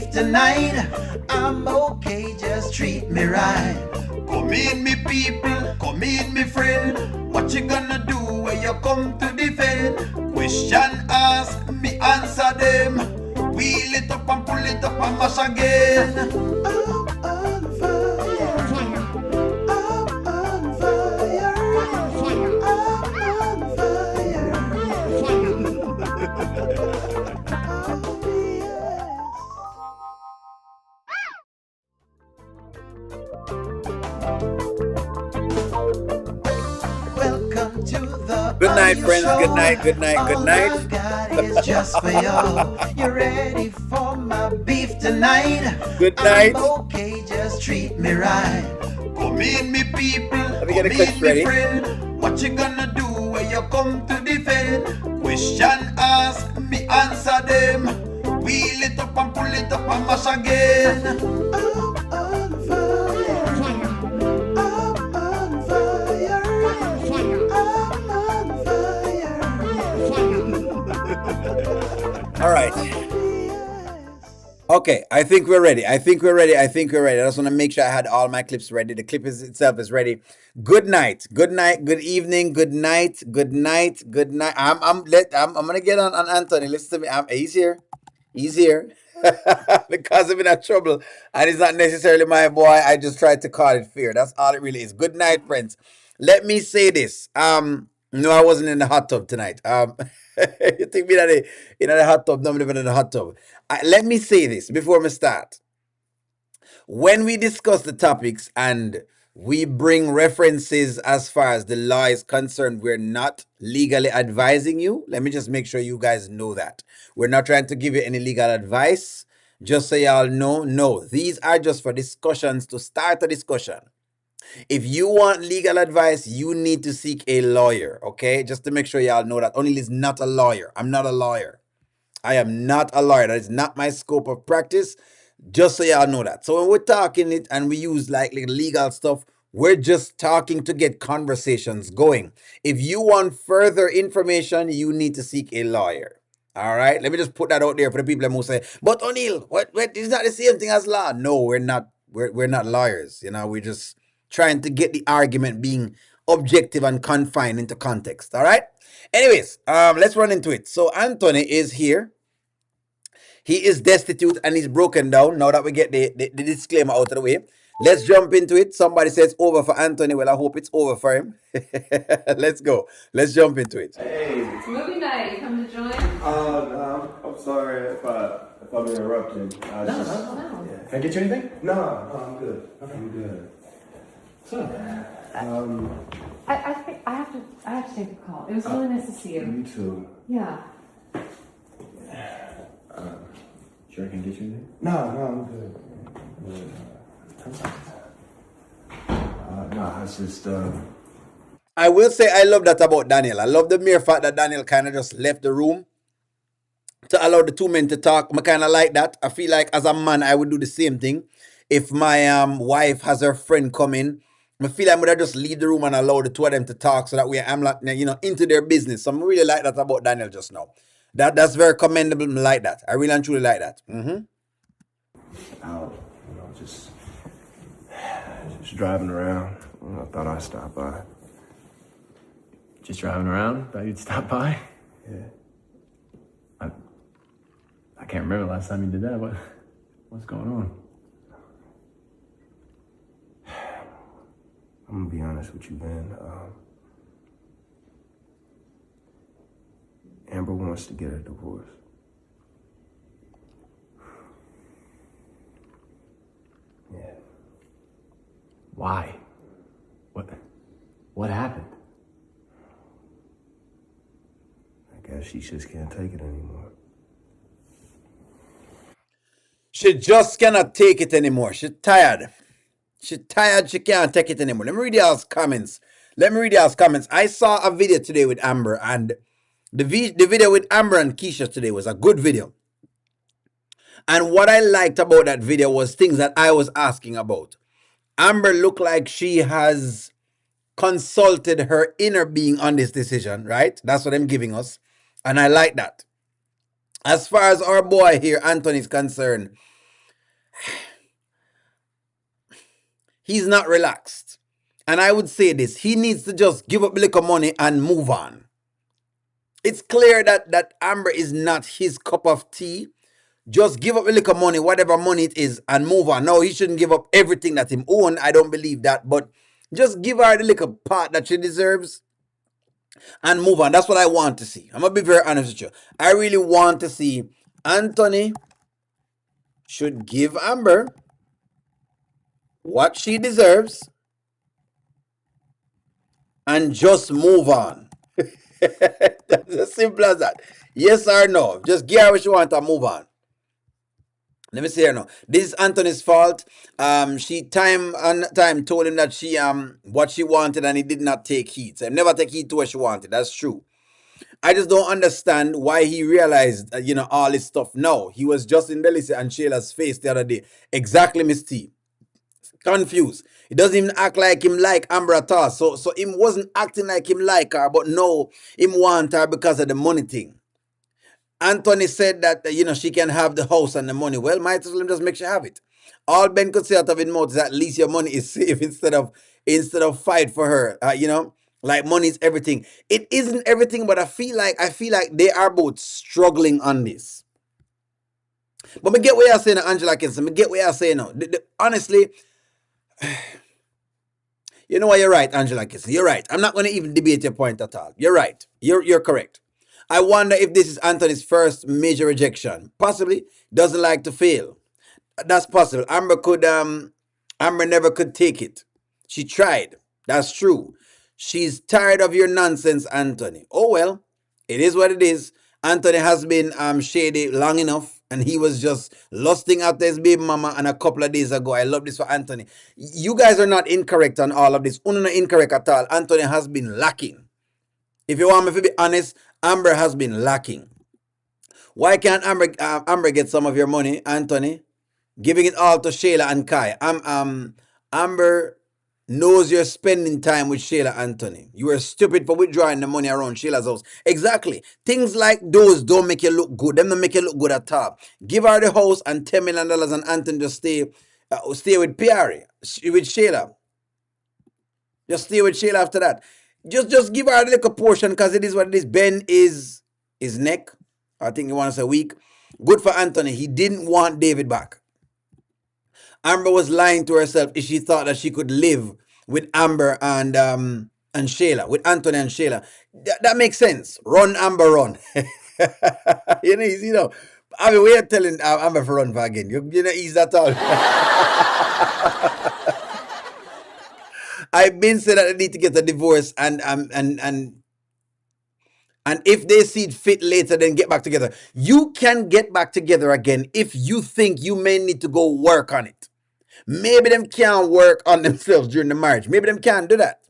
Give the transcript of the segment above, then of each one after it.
beef tonight. I'm okay, just treat me right. Come in, me people, come in, me friend. What you gonna do when you come to defend? Question ask, me answer them. Wheel it up and pull it up and mash again. I'm on fire. I'm on fire. I'm on fire. Welcome to the Good night, audio friends. show. Good night, good night, good night. All I've got is just for y'all. You ready for my beef tonight? Good night. I'm okay, just treat me right. Come in, me people. Let me get the come clips in, ready. me friend. What you gonna do when you come to defend? Question ask, me answer them. Wheel it up and pull it up and mash again. I'm on fire. I'm on fire. I'm on fire. All right. Okay, I think we're ready. I think we're ready. I just want to make sure I had all my clips ready. The clip itself is ready. Good night. Good night. Good evening. Good night. Good night. Good night. I'm gonna get on Anthony. Listen to me. He's here. He's here. Because I'm in a trouble. And it's not necessarily my boy. I just tried to call it fear. That's all it really is. Good night, friends. Let me say this. No, I wasn't in the hot tub tonight. You think me that in the hot tub? No, I'm living in the hot tub. Let me say this before we start. When we discuss the topics and we bring references as far as the law is concerned, we're not legally advising you. Let me just make sure you guys know that. We're not trying to give you any legal advice. Just so y'all know, no, these are just for discussions to start a discussion. If you want legal advice, you need to seek a lawyer, okay? Just to make sure y'all know that. O'Neil is not a lawyer. I'm not a lawyer. I am not a lawyer. That is not my scope of practice. Just so y'all know that. So when we're talking it and we use like legal stuff, we're just talking to get conversations going. If you want further information, you need to seek a lawyer. All right. Let me just put that out there for the people who say, "But O'Neil, what? Is not the same thing as law?" No, we're not. We're not lawyers. You know, we're just trying to get the argument being objective and confined into context. All right. Anyways, let's run into it. So Anthony is here. He is destitute and he's broken down. Now that we get the disclaimer out of the way, let's jump into it. Somebody says over for Anthony. Well, I hope it's over for him. Let's go. Let's jump into it. Hey. It's movie night. You come to join? No, I'm sorry if I'm interrupting. No. Yeah. Can I get you anything? No, I'm good. Okay. I'm good. So, I think I have to take a call. It was really nice to see you. You too. Yeah. sure I can get you anything? No, I'm good. No, it's just I will say I love that about Daniel. I love the mere fact that Daniel kind of just left the room to allow the two men to talk. I kind of like that. I feel like as a man, I would do the same thing. If my wife has her friend come in, I feel like I'm gonna just leave the room and allow the two of them to talk so that way I'm like, into their business. So I really like that about Daniel just now. That's very commendable. I like that. I really and truly like that. out, just driving around. I thought I'd stop by. Just driving around? Thought you'd stop by? Yeah. I can't remember the last time you did that. What's going on? I'm gonna be honest with you, man. Amber wants to get a divorce. Yeah. Why? What happened? I guess she just can't take it anymore. She just cannot take it anymore. She's tired. She's tired. She can't take it anymore. Let me read y'all's comments. I saw a video today with Amber, and the video with Amber and Keisha today was a good video. And what I liked about that video was things that I was asking about. Amber looked like she has consulted her inner being on this decision, right? That's what I'm giving us. And I like that. As far as our boy here, Anthony, is concerned, he's not relaxed. And I would say this, he needs to just give up a little money and move on. It's clear that Amber is not his cup of tea. Just give up a little money, whatever money it is, and move on. No, he shouldn't give up everything that him own. I don't believe that. But just give her the little part that she deserves and move on. That's what I want to see. I'm going to be very honest with you. I really want to see Anthony should give Amber what she deserves and just move on. That's as simple as that. Yes or no. Just give her what she wants and move on. Let me see here now. This is Anthony's fault. She time and time told him that she what she wanted and he did not take heed. So never take heed to what she wanted. That's true. I just don't understand why he realized all this stuff now. He was just in Delisa and Shayla's face the other day. Exactly, Miss T. Confused. He doesn't even act like him like Amber at all. So him wasn't acting like him like her, but no, him want her because of the money thing. Anthony said that she can have the house and the money. Well, might as well just make sure have it. All Ben could say out of his mouth is at least your money is safe instead of fight for her. Like money is everything. It isn't everything, but I feel like they are both struggling on this. But me get what you're saying, Angela Kinson. Me get what you're saying now. Honestly, you know what? You're right, Angela Kinson. You're right. I'm not going to even debate your point at all. You're right. You're correct. I wonder if this is Anthony's first major rejection. Possibly. Doesn't like to fail. That's possible. Amber never could take it. She tried. That's true. She's tired of your nonsense, Anthony. Oh well, it is what it is. Anthony has been shady long enough, and he was just lusting after his baby mama. And a couple of days ago, I love this for Anthony. You guys are not incorrect on all of this. Not incorrect at all. Anthony has been lacking. If you want me to be honest, Amber has been lacking. Why can't Amber get some of your money, Anthony? Giving it all to Shayla and Kai. Amber knows you're spending time with Shayla, Anthony. You are stupid for withdrawing the money around Shayla's house. Exactly. Things like those don't make you look good. Them don't make you look good at all. Give her the house and $10 million and Anthony just stay with Pierre, with Shayla. Just stay with Shayla after that. Just give her a little portion because it is what it is. Ben is his neck. I think he wants a week. Good for Anthony. He didn't want David back. Amber was lying to herself if she thought that she could live with Amber and Shayla, with Anthony and Shayla. That makes sense. Run, Amber, run. I mean, we're telling Amber for run for again. You know, ease that all. I've been saying that they need to get a divorce and if they see it fit later, then get back together. You can get back together again if you think you may need to go work on it. Maybe them can't work on themselves during the marriage. Maybe them can't do that.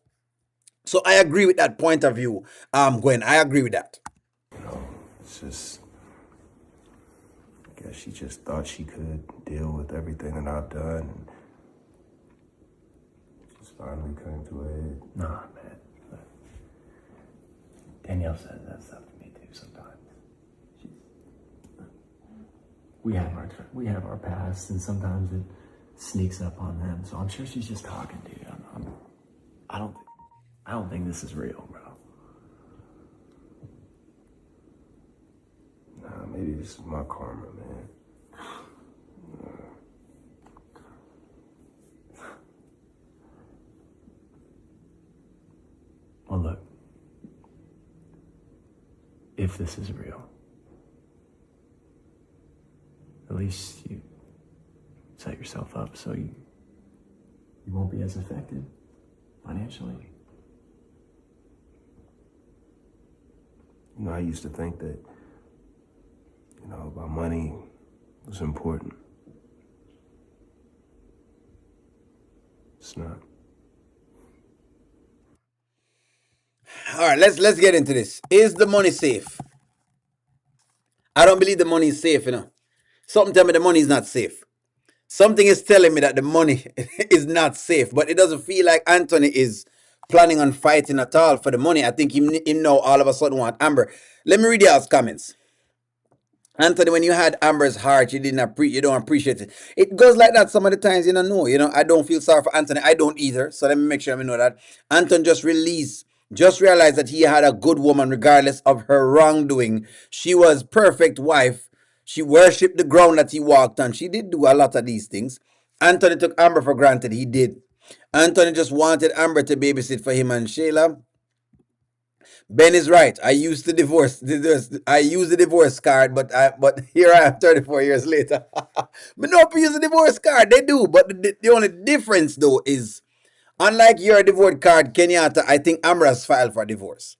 So I agree with that point of view, Gwen. I agree with that. It's just, I guess she just thought she could deal with everything that I've done. And just finally came to a head. Nah, man. Look, Danielle says that stuff to me too sometimes. We have our past, and sometimes it sneaks up on them. So I'm sure she's just talking, dude. I don't think this is real, bro. Nah, maybe this is my karma, man. Well, look, if this is real, at least you set yourself up so you won't be as affected financially. You know, I used to think that, my money was important. It's not. All right, let's get into this. Is the money safe? I don't believe the money is safe, Something tell me the money is not safe. Something is telling me that the money is not safe, but it doesn't feel like Anthony is planning on fighting at all for the money. I think him now all of a sudden want Amber. Let me read y'all's comments. Anthony, when you had Amber's heart, you don't appreciate it. It goes like that some of the times, I don't feel sorry for Anthony. I don't either. So let me make sure I know that. Anton just realized that he had a good woman regardless of her wrongdoing. She was perfect wife. She worshipped the ground that he walked on. She did do a lot of these things. Anthony took Amber for granted. He did. Anthony just wanted Amber to babysit for him and Shayla. Ben is right. I used the divorce card, but here I am 34 years later. Me no use the divorce card. They do, but the only difference though is, unlike your divorce card, Kenyatta, I think Amra's filed for divorce.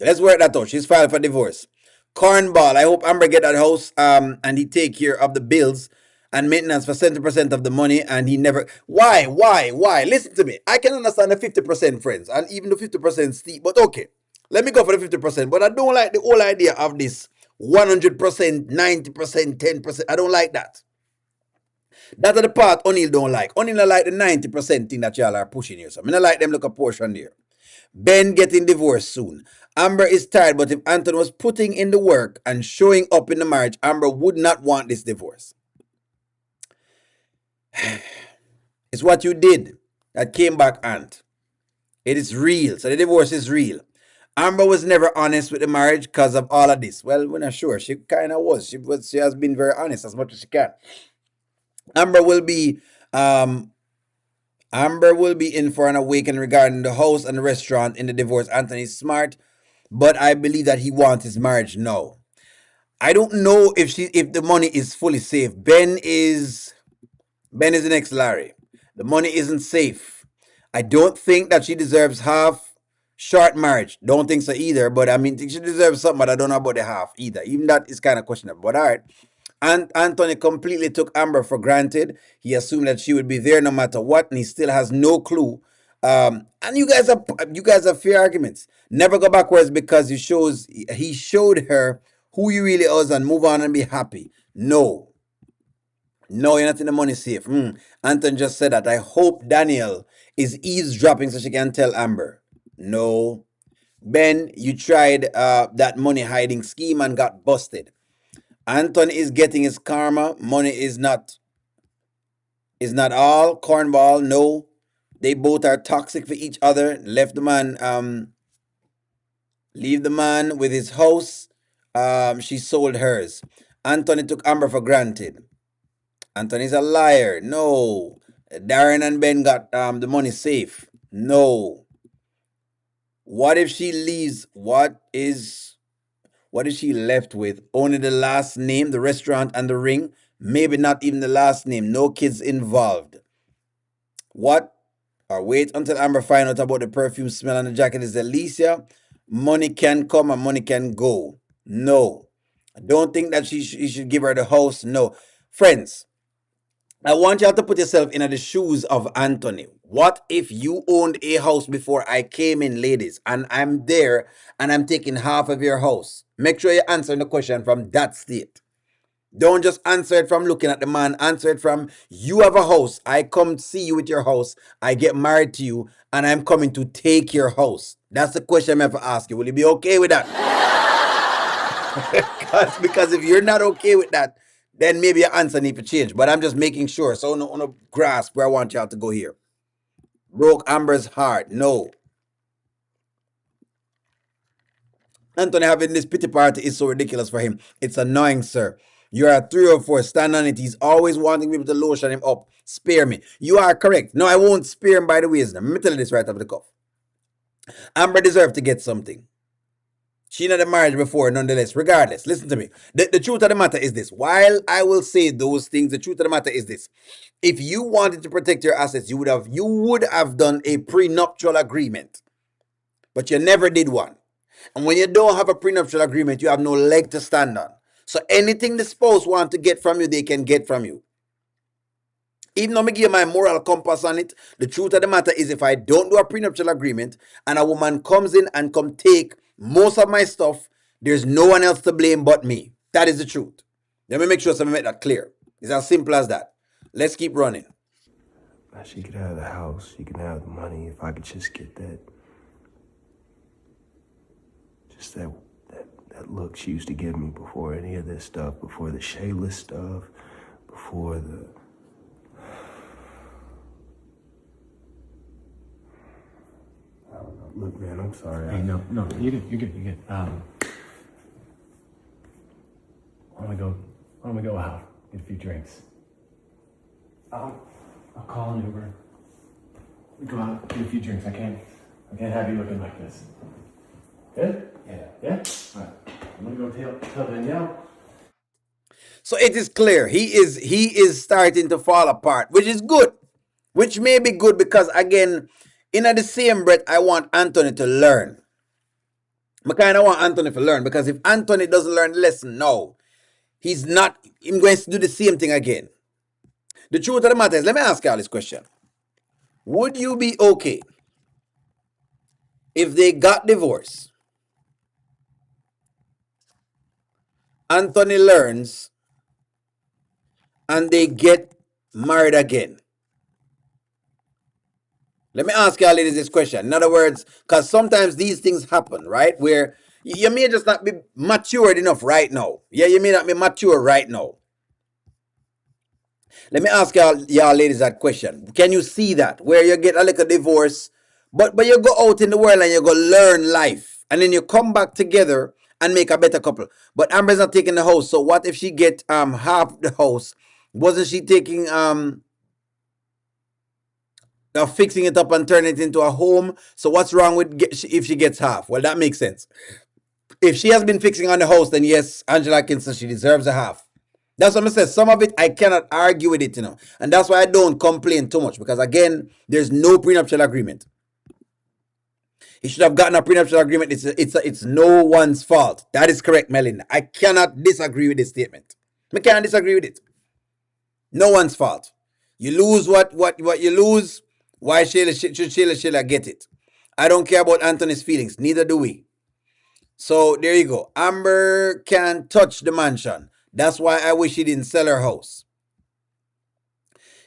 Let's work that out. She's filed for divorce. Cornball, I hope Amber get that house and he take care of the bills and maintenance for 70% of the money, and he never. Why? Listen to me. I can understand the 50%, friends, and even the 50% steep, but okay. Let me go for the 50%. But I don't like the whole idea of this 100%, 90%, 10%. I don't like that. That's the part O'Neill don't like. O'Neill don't like the 90% thing that y'all are pushing here. So I don't like them look a portion there. Ben getting divorced soon. Amber is tired, but if Anton was putting in the work and showing up in the marriage, Amber would not want this divorce. It's what you did that came back, Ant. It is real. So the divorce is real. Amber was never honest with the marriage because of all of this. Well, we're not sure. She kind of was. She has been very honest as much as she can. Amber will be in for an awakening regarding the house and the restaurant in the divorce. Anthony's smart, but I believe that he wants his marriage now. I don't know if the money is fully safe. Ben is the next Larry. The money isn't safe. I don't think that she deserves half short marriage. Don't think so either. But I mean, she deserves something, but I don't know about the half either. Even that is kind of questionable. But all right. And Anthony completely took Amber for granted. He assumed that she would be there no matter what, and he still has no clue. And you guys have fair arguments. Never go backwards because he showed her who you really is and move on and be happy. No, you're not in the money safe. Anton just said that. I hope Daniel is eavesdropping so she can tell Amber. No. Ben, you tried that money hiding scheme and got busted. Anton is getting his karma. Money is not all. Cornball, no. They both are toxic for each other. Leave the man with his house. She sold hers. Anthony took Amber for granted. Anthony's a liar. No. Darren and Ben got the money safe. No. What if she leaves? What is she left with? Only the last name, the restaurant, and the ring? Maybe not even the last name. No kids involved. What? Or wait until Amber find out about the perfume smell on the jacket is Alicia. Money can come and money can go. No. I don't think that he should give her the house. No. Friends, I want y'all to put yourself in the shoes of Anthony. What if you owned a house before I came in, ladies, and I'm there and I'm taking half of your house? Make sure you're answering the question from that state. Don't just answer it from looking at the man. Answer it from, you have a house. I come see you with your house. I get married to you, and I'm coming to take your house. That's the question I'm going to ask you. Will you be okay with that? because if you're not okay with that, then maybe your answer need to change. But I'm just making sure. So on a grasp where I want y'all to go here. Broke Amber's heart. No. Anthony having this pity party is so ridiculous for him. It's annoying, sir. You're a 3 or 4. Stand on it. He's always wanting people to lotion him up. Spare me. You are correct. No, I won't spare him by the ways. Let me tell you this right off the cuff. Amber deserved to get something. She not a marriage before, nonetheless. Regardless, listen to me. The truth of the matter is this. While I will say those things, the truth of the matter is this. If you wanted to protect your assets, you would have done a prenuptial agreement. But you never did one. And when you don't have a prenuptial agreement, you have no leg to stand on. So anything the spouse wants to get from you, they can get from you. Even though I give my moral compass on it, the truth of the matter is if I don't do a prenuptial agreement and a woman comes in and come take most of my stuff, there's no one else to blame but me. That is the truth. Let me make sure somebody make that clear. It's as simple as that. Let's keep running. She could have the house. She can have the money. If I could just get that that look she used to give me before any of this stuff, before the Shayla stuff, before the... I don't know. Look, man, I'm sorry. Hey, no, you're good. Why don't we go out, get a few drinks? I'll call an Uber. We go out, get a few drinks. I can't have you looking like this. Good? Yeah? All right. I'm gonna go tell Danielle. So it is clear he is starting to fall apart, which is good, which may be good because again, in the same breath, I want Anthony to learn. I kind of want Anthony to learn because if Anthony doesn't learn the lesson now, he's not going to do the same thing again. The truth of the matter is, let me ask y'all this question. Would you be okay if they got divorced? Anthony learns and they get married again. Let me ask y'all ladies this question. In other words, because sometimes these things happen, right? Where you may just not be matured enough right now. Yeah, you may not be mature right now. Let me ask y'all ladies that question. Can you see that? Where you get a little divorce, but you go out in the world and you go learn life. And then you come back together and make a better couple. But Amber's not taking the house. So what if she get half the house? Wasn't she taking fixing it up and turning it into a home? So what's wrong with if she gets half? Well, that makes sense. If she has been fixing on the house, then yes, Angela Kinston, she deserves a half. That's what I said. Some of it I cannot argue with it, and that's why I don't complain too much because again, there's no prenuptial agreement. He should have gotten a prenuptial agreement. It's no one's fault. That is correct, Melinda. I cannot disagree with this statement. I can't disagree with it. No one's fault. You lose what you lose. Why should Sheila get it? I don't care about Anthony's feelings. Neither do we. So there you go. Amber can't touch the mansion. That's why I wish he didn't sell her house.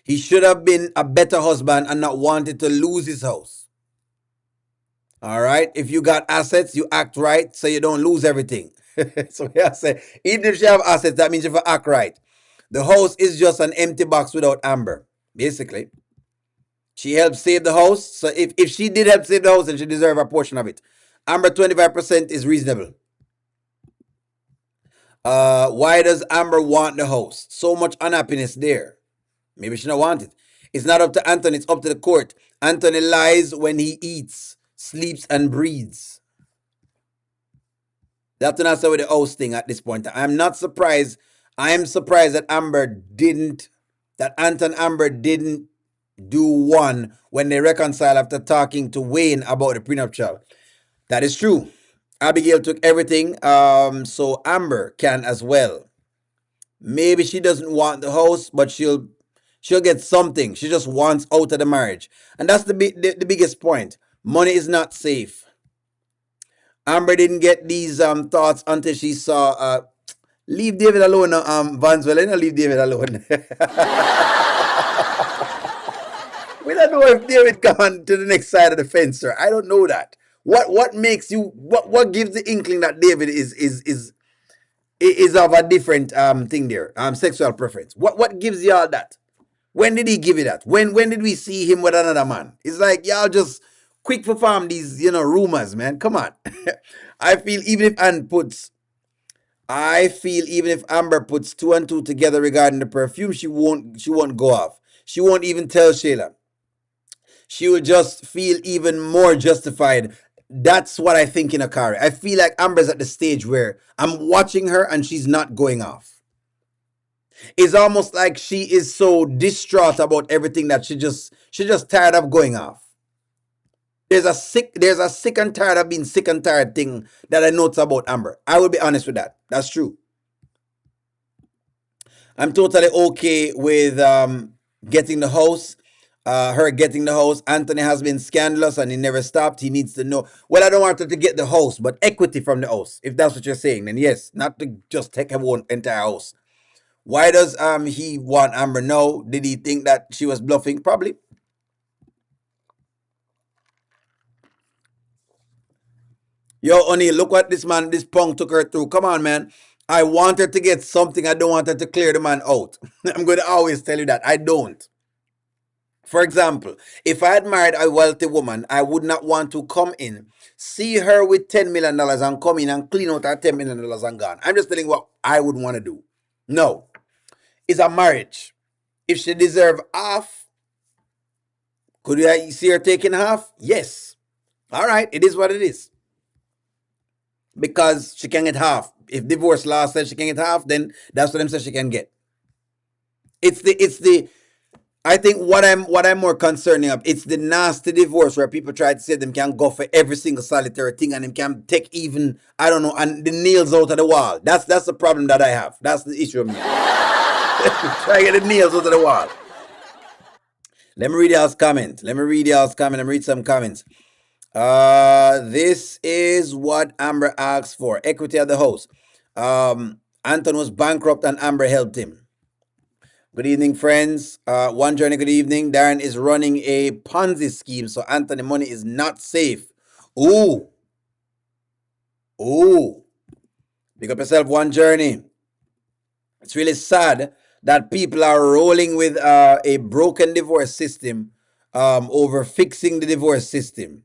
He should have been a better husband and not wanted to lose his house. All right. If you got assets, you act right so you don't lose everything. So yeah, I say, even if she have assets, that means you have to act right. The house is just an empty box without Amber, basically. She helped save the house. So if she did help save the house, then she deserves a portion of it. Amber 25% is reasonable. Why does Amber want the house? So much unhappiness there. Maybe she don't want it. It's not up to Anthony, it's up to the court. Anthony lies when he eats, sleeps, and breathes. That's an answer with the house thing at this point. I'm not surprised. I am surprised that Anton Amber didn't do one when they reconcile after talking to Wayne about the prenuptial. That is true. Abigail took everything, so Amber can as well. Maybe she doesn't want the house, but she'll get something. She just wants out of the marriage. And that's the biggest point. Money is not safe. Amber didn't get these thoughts until she saw leave David alone, Vanswell. Leave David alone. We don't know if David gone to the next side of the fence, sir. I don't know that. What makes you what gives the inkling that David is of a different thing there, sexual preference? What gives y'all that? When did he give you that? When did we see him with another man? It's like y'all just quick for farm these rumors, man. Come on. I feel even if Amber puts 2 and 2 together regarding the perfume, she won't go off. She won't even tell Shayla. She will just feel even more justified. That's what I think in Akari. I feel like Amber's at the stage where I'm watching her and she's not going off. It's almost like she is so distraught about everything that she just tired of going off. There's a sick and tired of being sick and tired thing that I notice about Amber. I will be honest with that. That's true. I'm totally okay with getting the house. Her getting the house. Anthony has been scandalous and he never stopped. He needs to know. Well, I don't want her to get the house, but equity from the house. If that's what you're saying, then yes, not to just take her entire house. Why does he want Amber? No. Did he think that she was bluffing? Probably. Yo, Oni, look what this man, this punk took her through. Come on, man. I want her to get something. I don't want her to clear the man out. I'm going to always tell you that. I don't. For example, if I had married a wealthy woman, I would not want to come in, see her with $10 million and come in and clean out her $10 million and gone. I'm just telling you what I would want to do. No. It's a marriage. If she deserve half, could you see her taking half? Yes. All right. It is what it is. Because she can get half. If divorce law says she can get half, then that's what them say she can get. It's the I think what I'm more concerned of, it's the nasty divorce where people try to say them can go for every single solitary thing and them can take even, I don't know, and the nails out of the wall. That's the problem that I have. That's the issue of me. Try to get the nails out of the wall. Let me read y'all's comment. Let me read some comments. This is what Amber asked for. Equity of the house. Anton was bankrupt and Amber helped him. Good evening, friends. One journey, good evening. Darren is running a Ponzi scheme, so Anthony money is not safe. Ooh. Pick up yourself, one journey. It's really sad that people are rolling with a broken divorce system over fixing the divorce system.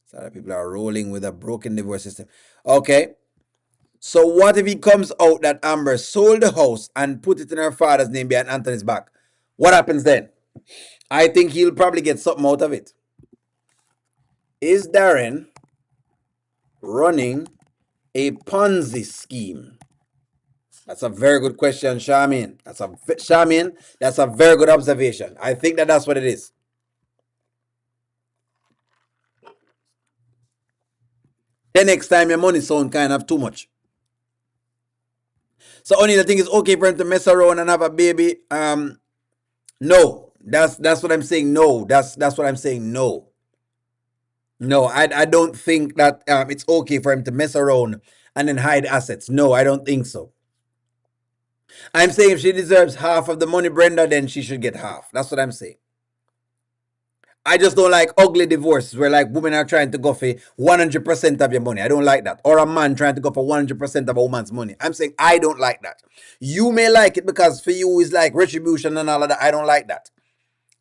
Sad that people are rolling with a broken divorce system. Okay. So what if it comes out that Amber sold the house and put it in her father's name behind Anthony's back? What happens then? I think he'll probably get something out of it. Is Darren running a Ponzi scheme? That's a very good question, Shamin. That's a very good observation. I think that's what it is. Then next time your money sound kind of too much. So only the thing is okay for him to mess around and have a baby. No, that's what I'm saying. No, that's what I'm saying. No, I don't think that it's okay for him to mess around and then hide assets. No, I don't think so. I'm saying if she deserves half of the money, Brenda, then she should get half. That's what I'm saying. I just don't like ugly divorces where like women are trying to go for 100% of your money. I don't like that. Or a man trying to go for 100% of a woman's money. I'm saying I don't like that. You may like it because for you it's like retribution and all of that. I don't like that.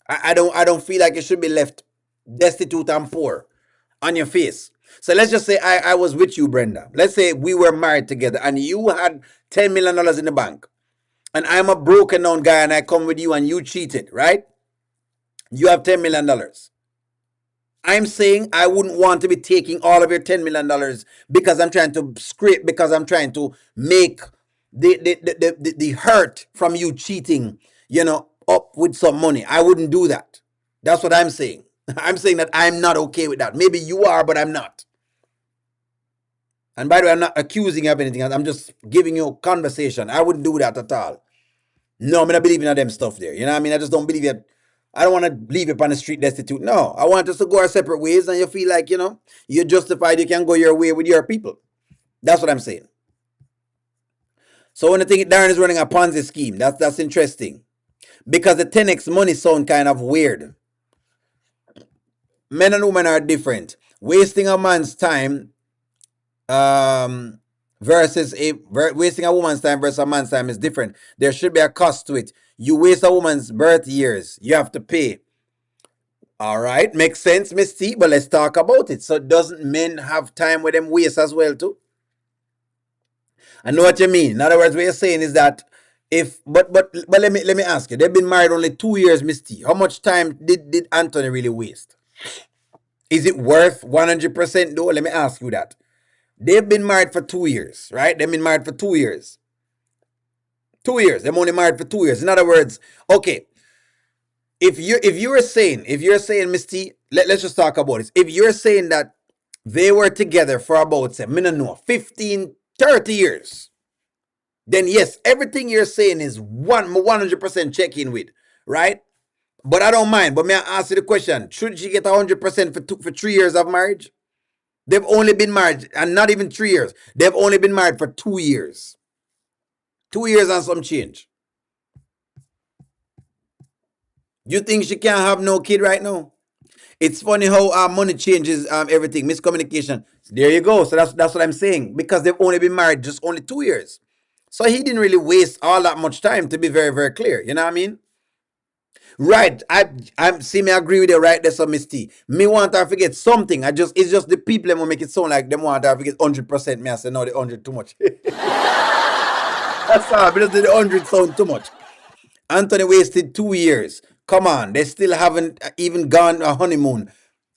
I don't feel like it should be left destitute and poor on your face. So let's just say I was with you, Brenda. Let's say we were married together and you had $10 million in the bank. And I'm a broken down guy and I come with you and you cheated, right? You have $10 million. I'm saying I wouldn't want to be taking all of your $10 million because I'm trying to scrape, because I'm trying to make the hurt from you cheating, up with some money. I wouldn't do that. That's what I'm saying. I'm saying that I'm not okay with that. Maybe you are, but I'm not. And by the way, I'm not accusing you of anything. I'm just giving you a conversation. I wouldn't do that at all. No, I'm not believing in them stuff there. You know what I mean? I just don't believe it. I don't want to leave you on the street destitute. No, I want us to go our separate ways and you feel like, you're justified. You can go your way with your people. That's what I'm saying. So when I think Darren is running a Ponzi scheme, that's interesting. Because the 10x money sound kind of weird. Men and women are different. Wasting a man's time versus wasting a woman's time versus a man's time is different. There should be a cost to it. You waste a woman's birth years, you have to pay. All right, makes sense, Miss T, but let's talk about it. So doesn't men have time with them waste as well too? I know what you mean. In other words, what you're saying is that but let me ask you, they've been married only 2 years, Miss T. How much time did Anthony really waste? Is it worth 100% though? Let me ask you that. They've been married for 2 years, right? They've been married for 2 years. 2 years. They're only married for 2 years. In other words, okay. If you're saying, Miss T, let's just talk about this. If you're saying that they were together for about, say, 15, 30 years, then yes, everything you're saying is 100% check-in with, right? But I don't mind. But may I ask you the question, should she get 100% for 3 years of marriage? They've only been married, and not even 3 years. They've only been married for 2 years. 2 years and some change. You think she can't have no kid right now? It's funny how money changes everything. Miscommunication. There you go. So that's what I'm saying. Because they've only been married just only 2 years. So he didn't really waste all that much time, to be very, very clear. You know what I mean? Right. I see me agree with you right there, so Miss T. Me want her to forget something. It's just the people that will make it sound like them want her to forget 100%. Me I say no, the 100 too much. That's all, because the 100 sound too much. Anthony wasted 2 years. Come on, they still haven't even gone a honeymoon.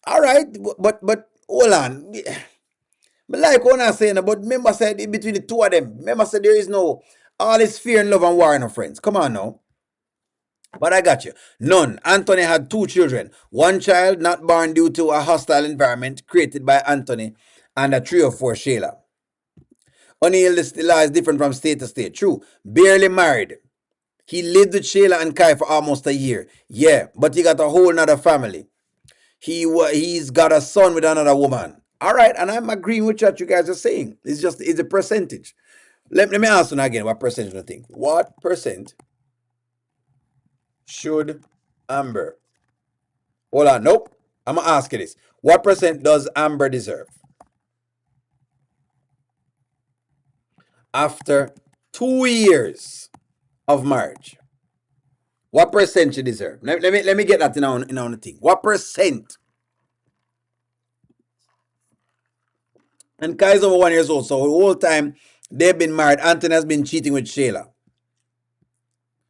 All right, but hold on. But like what I'm saying, but remember said in between the two of them. Remember said there is no all this fear and love and war, no friends. Come on now. But I got you. None. Anthony had 2 children. One child not born due to a hostile environment created by Anthony, and a 3 or 4 Sheila. O'Neill, the law is different from state to state. True. Barely married. He lived with Sheila and Kai for almost a year. Yeah, but he got a whole nother family. He's got a son with another woman. All right, and I'm agreeing with what you guys are saying. It's a percentage. Let me ask you again. What percentage do you think? What percent should Amber? Hold on. Nope. I'm gonna ask you this. What percent does Amber deserve after 2 years of marriage? What percent she deserve? Let me get that in on the thing. What percent? And Kai's over 1 year old, so the whole time they've been married, Anthony has been cheating with Sheila.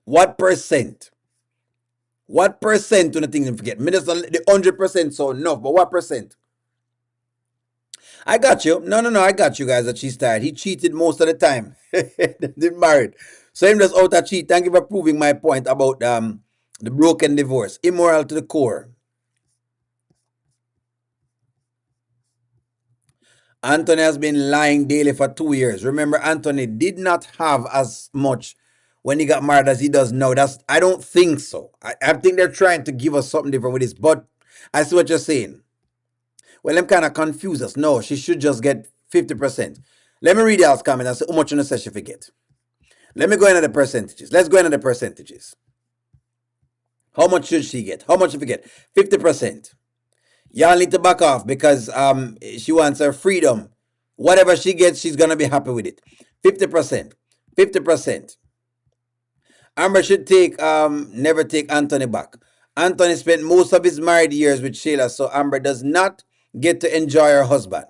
What percent? What percent do you think you forget? The 100%, so no, but what percent? I got you. No, I got you guys that she's tired. He cheated most of the time. They're married. So him just out of cheat. Thank you for proving my point about the broken divorce. Immoral to the core. Anthony has been lying daily for 2 years. Remember, Anthony did not have as much when he got married as he does now. I don't think so. I think they're trying to give us something different with this, but I see what you're saying. Well, I'm kind of confused us. No, she should just get 50%. Let me read y'all's comment and say how much you say she forget. Let me go into the percentages. Let's go into the percentages. How much should she get? How much she forget? 50%. Y'all need to back off because she wants her freedom. Whatever she gets, she's gonna be happy with it. 50%. 50%. Amber should never take Anthony back. Anthony spent most of his married years with Sheila, so Amber does not get to enjoy her husband.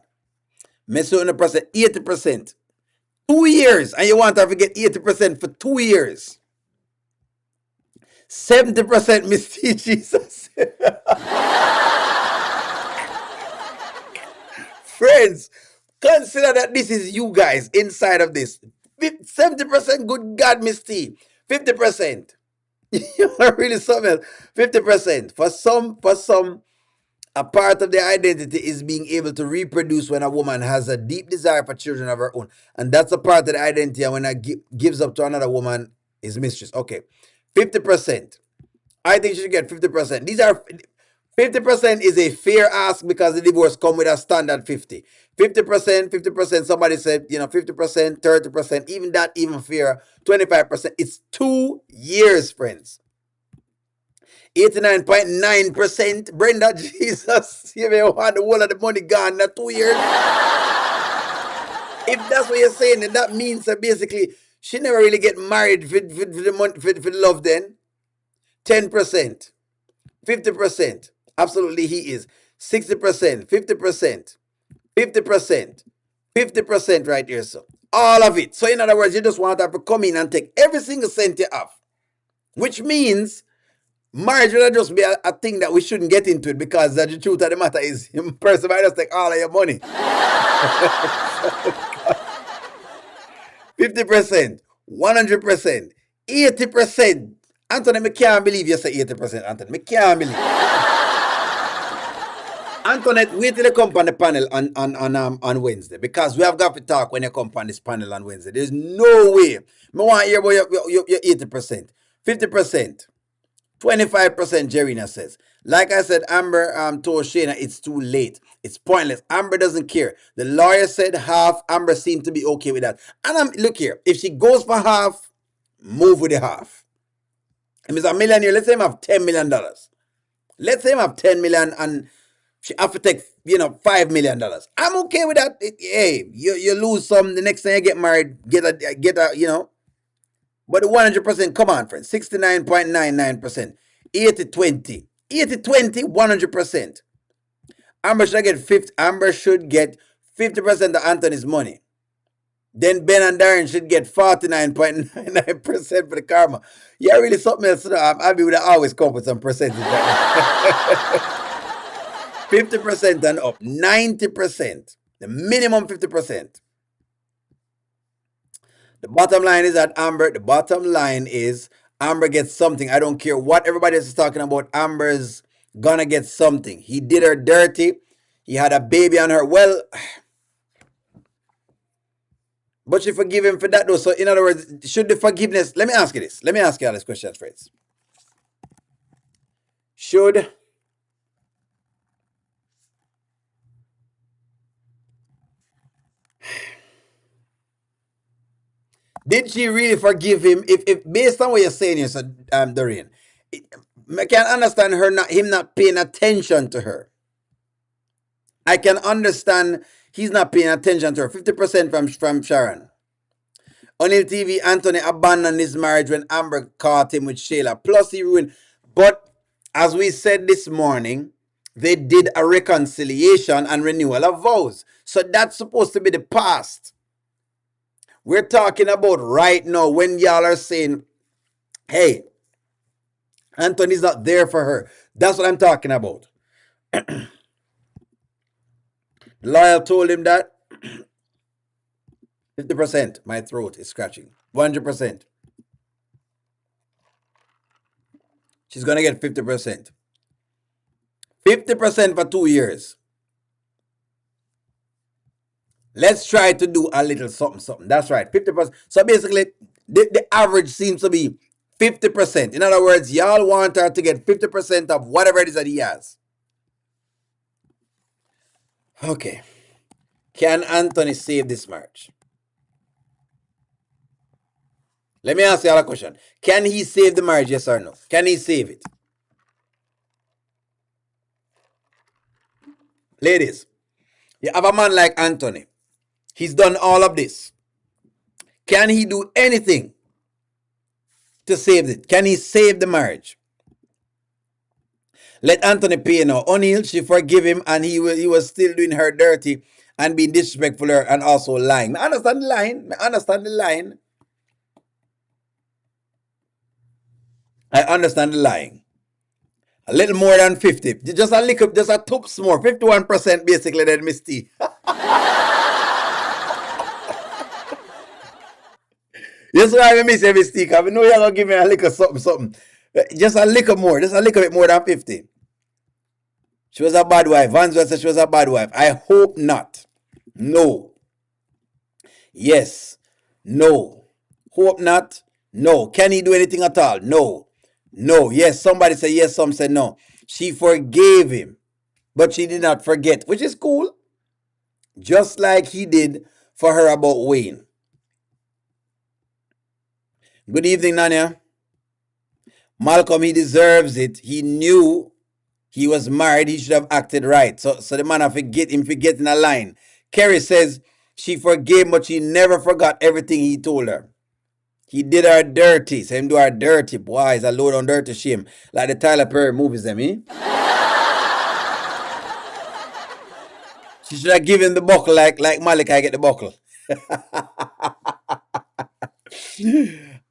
Miss 80%. 2 years, and you want her to get 80% for 2 years. 70%, Miss T. Jesus. Friends, consider that this is you guys inside of this. 70%, good God, Miss T. 50%. You are really something else. 50%. For some, a part of their identity is being able to reproduce when a woman has a deep desire for children of her own. And that's a part of the identity. And when I gives up to another woman, is mistress. Okay. 50%. I think she should get 50%. 50% is a fair ask because the divorce come with a standard 50. 50%, somebody said, 50%, 30%, even fair, 25%. It's 2 years, friends. 89.9%. Brenda, Jesus, you may want the whole of the money gone in 2 years. If that's what you're saying, then that means that basically she never really get married for the love then. 10%. 50%. Absolutely he is. 60%. 50%. 50%. 50% right here, so. All of it. So in other words, you just want her to come in and take every single cent you have. Which means marriage will just be a thing that we shouldn't get into it because the truth of the matter is the person might just take all of your money. 50%, 100%, 80%. Anthony, I can't believe you say 80%, Anthony. I can't believe. Antoinette, wait till you come on the panel on Wednesday because we have got to talk when you come on this panel on Wednesday. There's no way. I want to hear about your 80%, 50%. 25%, Jerina says. Like I said, Amber told Shayna it's too late. It's pointless. Amber doesn't care. The lawyer said half. Amber seemed to be okay with that. And look here, if she goes for half, move with the half. If it's $1 million, let's say I have $10 million. Let's say him have 10 million and she have to take, $5 million. I'm okay with that. Hey, you lose some. The next time you get married, get a. But the 100%, come on, friends. 69.99%. 80-20. 80-20, 100%. Amber should get 50% of Anthony's money. Then Ben and Darren should get 49.99% for the karma. Yeah, really something else. I'm happy with that. Always come with some percentage. 50% and up. 90%. The minimum 50%. The bottom line is that Amber gets something. I don't care what everybody else is talking about. Amber's gonna get something. He did her dirty. He had a baby on her. Well, but she forgive him for that though. So in other words, should the forgiveness, let me ask you this. Let me ask you all this question, friends. Did she really forgive him? If based on what you're saying here, so Doreen, I can understand him not paying attention to her. I can understand he's not paying attention to her. 50% from Sharon. On TV, Anthony abandoned his marriage when Amber caught him with Shayla. Plus, he ruined. But as we said this morning, they did a reconciliation and renewal of vows. So that's supposed to be the past. We're talking about right now when y'all are saying, hey, Anthony's not there for her. That's what I'm talking about. The lawyer told him that 50%, my throat is scratching. 100%. She's going to get 50%. 50% for 2 years. Let's try to do a little something. That's right, 50%. So basically, the average seems to be 50%. In other words, y'all want her to get 50% of whatever it is that he has. Okay. Can Anthony save this marriage? Let me ask you all a question. Can he save the marriage, yes or no? Can he save it? Ladies, you have a man like Anthony. He's done all of this. Can he do anything to save it? Can he save the marriage? Let Anthony pay now. O'Neill, she forgive him and he was still doing her dirty and being disrespectful to her and also lying. I understand the line. I understand the lying. A little more than 50. Just a little, just a toops more. 51% basically than Misty. Yes, I miss every stick. I know you're gonna give me a little something. Just a little more. Just a little bit more than 50. She was a bad wife. Vanswell said she was a bad wife. I hope not. No. Yes. No. Hope not. No. Can he do anything at all? No. No. Yes. Somebody said yes. Some said no. She forgave him, but she did not forget, which is cool. Just like he did for her about Wayne. Good evening, Nanya. Malcolm, he deserves it. He knew he was married. He should have acted right. So the man forget in a line. Kerry says she forgave, but she never forgot everything he told her. He did her dirty. So him do her dirty. Boy, it's a load on dirty shame. Like the Tyler Perry movies, them, eh? She should have given the buckle like Malik, I get the buckle.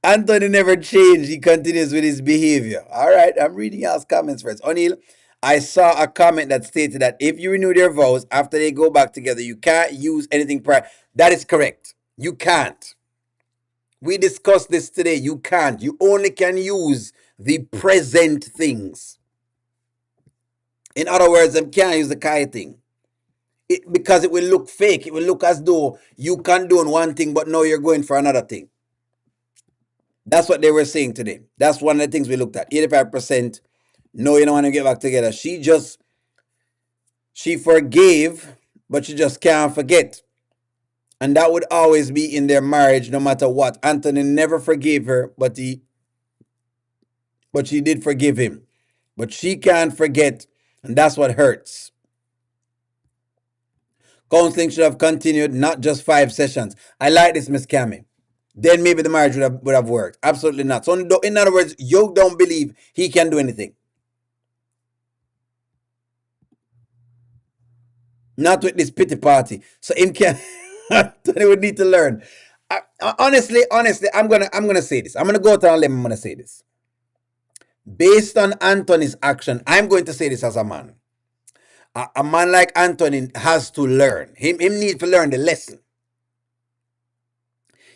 Anthony never changed. He continues with his behavior. All right, I'm reading y'all's comments first. O'Neill, I saw a comment that stated that if you renew their vows after they go back together, you can't use anything prior. That is correct. You can't. We discussed this today. You can't. You only can use the present things. In other words, you can't use the Kai thing. Because it will look fake. It will look as though you condone one thing, but now you're going for another thing. That's what they were saying today. That's one of the things we looked at. 85%. No, you don't want to get back together. She forgave, but she just can't forget. And that would always be in their marriage, no matter what. Anthony never forgave her, but she did forgive him. but she can't forget, and that's what hurts. Counseling should have continued, not just 5 sessions. I like this, Miss Cammy. Then maybe the marriage would have worked. Absolutely not. So in other words, you don't believe he can do anything. Not with this pity party. So him can Anthony would need to learn. Honestly, I'm gonna say this. I'm gonna go out on a limb. I'm gonna say this. Based on Anthony's action, I'm going to say this as a man. A man like Anthony has to learn. Him needs to learn the lesson.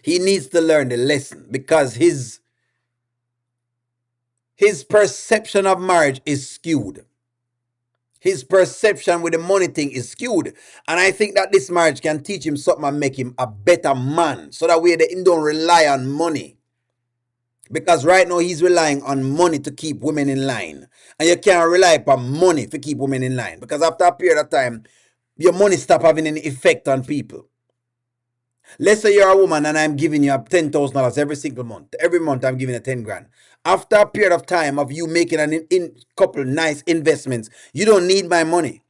He needs to learn the lesson because his perception of marriage is skewed. His perception with the money thing is skewed. And I think that this marriage can teach him something and make him a better man. So that way he don't rely on money. Because right now he's relying on money to keep women in line. And you can't rely upon money to keep women in line. Because after a period of time, your money stop having any effect on people. Let's say you're a woman and I'm giving you $10,000 every single month. Every month I'm giving you 10 grand. After a period of time of you making in couple nice investments, you don't need my money.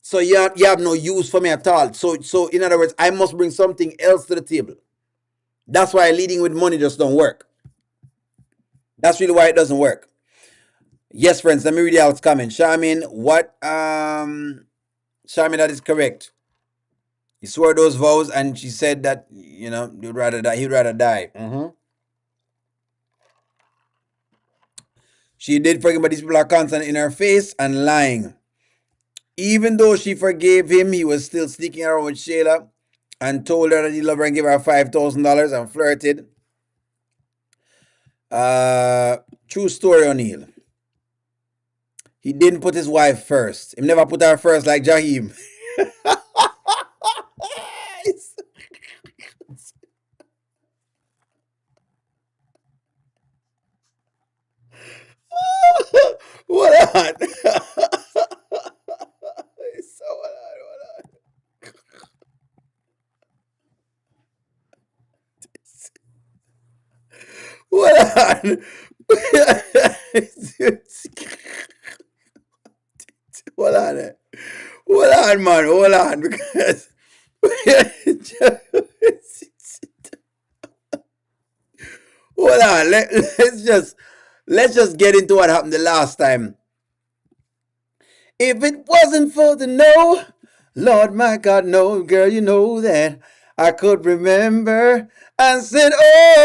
So you have no use for me at all. So in other words, I must bring something else to the table. That's why leading with money just don't work. That's really why it doesn't work. Yes, friends, let me read out comment. Charmin, Charmin, that is correct. He swore those vows and she said that, he'd rather die. She did forgive, but these people are constant in her face and lying. Even though she forgave him, he was still sneaking around with Shayla and told her that he loved her and gave her $5,000 and flirted. True story, O'Neill. He didn't put his wife first. He never put her first like Jaheim. What on? What on? Hold on. Hold on, man. Hold on. Because hold on. Let's just get into what happened the last time. If it wasn't for the no, Lord my God, no, girl, you know that I could remember and said,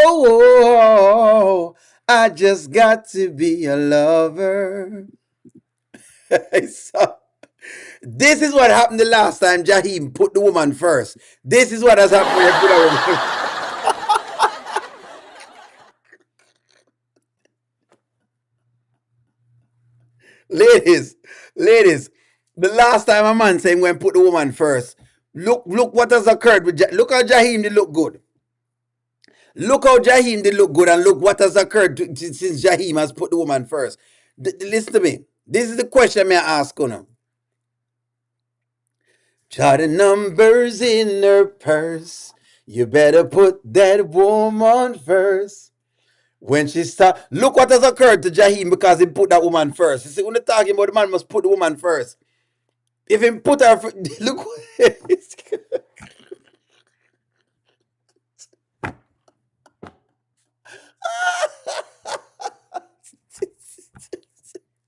oh, I just got to be a lover. So, this is what happened the last time Jaheim put the woman first. This is what has happened when you put a woman. Ladies, the last time a man saying when put the woman first, look what has occurred with look how Jaheim did look good. Look how Jaheim did look good and look what has occurred since Jaheim has put the woman first. Listen to me. This is the question I ask you. Try the numbers in her purse. You better put that woman first. When she start, look what has occurred to Jaheim because he put that woman first. You see, when they're talking about the man must put the woman first. If he put her first, look.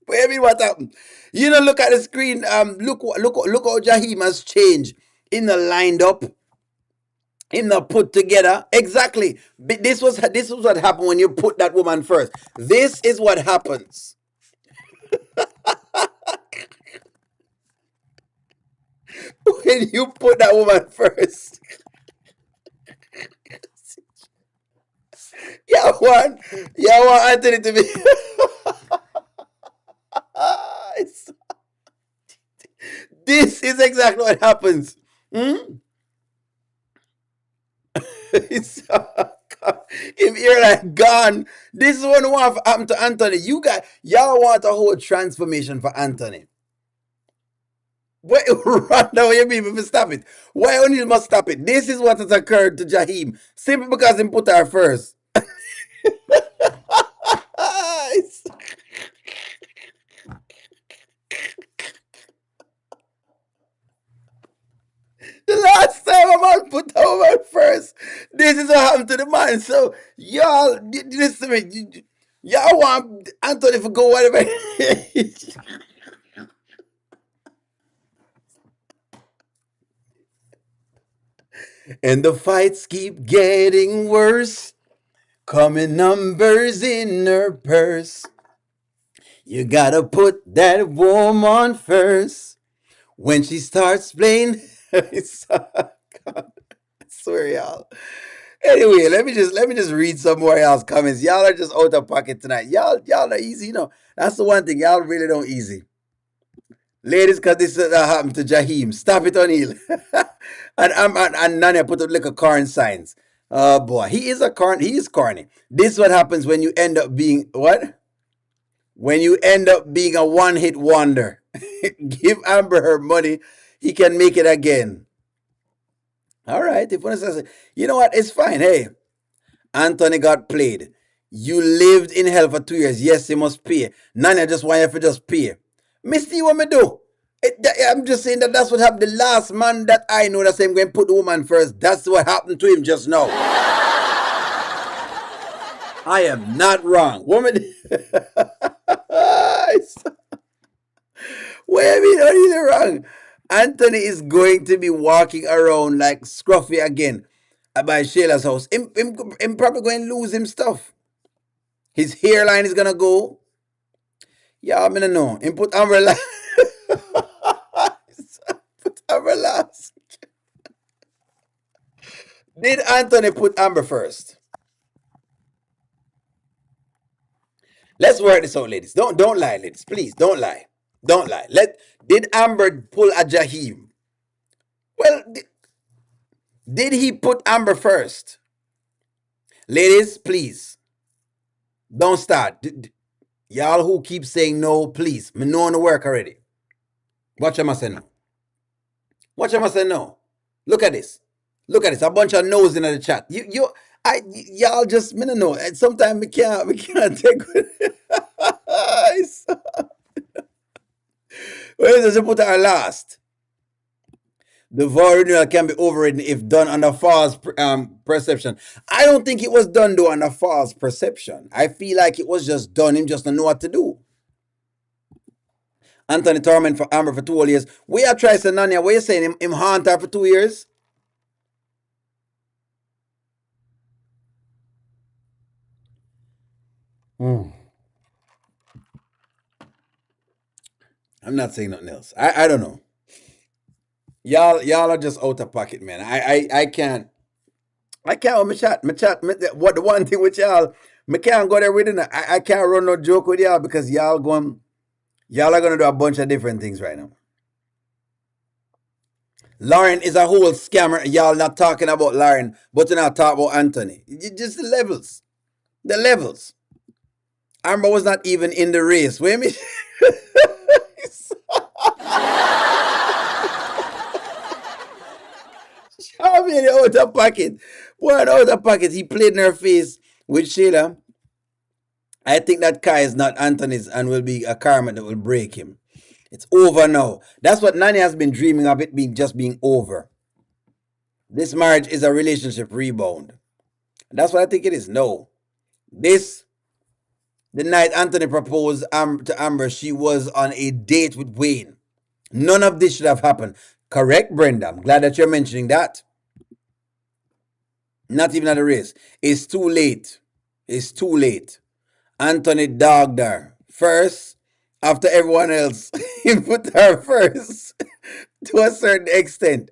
What I mean, what happened? Look at the screen. Look how Jaheim has changed. In the lined up. In the put together. Exactly. This was what happened when you put that woman first. This is what happens. When you put that woman first. Yeah, want Anthony to be. This is exactly what happens. It's if you're like gone, this is what happened to Anthony. Y'all want a whole transformation for Anthony. Wait, right now you mean if stop it? Why only must stop it? This is what has occurred to Jaheim simply because he put her first. this is what happened to the man. So y'all, listen to me. Y'all want Anthony to go whatever. And the fights keep getting worse. Coming numbers in her purse. You gotta put that woman first. When she starts playing, I swear, y'all. Anyway, let me just read some more y'all's comments. Y'all are just out of pocket tonight. Y'all are easy, you know. That's the one thing y'all really don't easy. Ladies, cause this happened to Jaheim. Stop it, O'Neill. and Nanya put up little corn signs. Oh boy, he is corny. This is what happens when you end up being what? When you end up being a one-hit wonder. Give Amber her money, he can make it again. All right, if one says, you know what, it's fine. Hey, Anthony got played. You lived in hell for 2 years. Yes, he must pay. Nanya just want you to just pay. Misty, what me do? I'm just saying that's what happened. The last man that I know that's him going to put the woman first. That's what happened to him just now. I am not wrong. Woman. Wait a minute, are you wrong? Anthony is going to be walking around like Scruffy again by Shayla's house. Him probably going to lose him stuff. His hairline is going to go. Yeah, I don't know. Him put umbrella. Put umbrella. Did Anthony put Amber first? Let's work this out, ladies. Don't lie, ladies. Please, don't lie. Don't lie. Did Amber pull a Jaheim? Well, did he put Amber first? Ladies, please. Don't start. Y'all who keep saying no, please. Me know on the work already. Watch him say no. Watch him say no. Look at this. Look at this. A bunch of no's in the chat. Y'all just me no know. And sometimes we can't take Where does it put our last? The vow renewal can be overridden if done under false perception. I don't think it was done though under false perception. I feel like it was just done. Him just don't know what to do. Anthony torment for Amber for 2 whole years. We are trying to Nanya. What you saying? Him haunt her for 2 years? I'm not saying nothing else. I don't know. Y'all are just out of pocket, man. I can't with my chat. What the one thing with y'all, me can't go there with it. I can't run no joke with y'all because y'all are gonna do a bunch of different things right now. Lauren is a whole scammer. Y'all not talking about Lauren, but you're not talking about Anthony. Just the levels. The levels. Amber was not even in the race. Wait a minute. How many out of pocket? What out of pocket? He played in her face with Shayla. I think that car is not Anthony's and will be a karma that will break him. It's over now. That's what Nani has been dreaming of, it being over. This marriage is a relationship rebound. That's what I think it is. No. The night Anthony proposed to Amber, she was on a date with Wayne. None of this should have happened. Correct, Brenda? I'm glad that you're mentioning that. Not even at a race. It's too late. It's too late. Anthony dogged her first after everyone else. He put her first to a certain extent.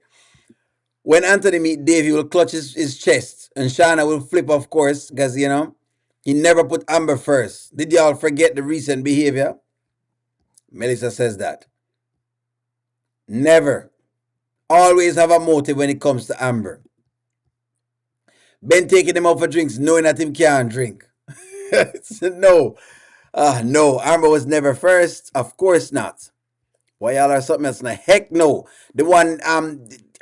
When Anthony meet Dave, he will clutch his chest. And Shana will flip, of course, because, he never put Amber first. Did y'all forget the recent behavior? Melissa says that. Never. Always have a motive when it comes to Amber. Ben taking him out for drinks knowing that him can't drink. No. No. Amber was never first. Of course not. Why y'all are something else? Heck no. The one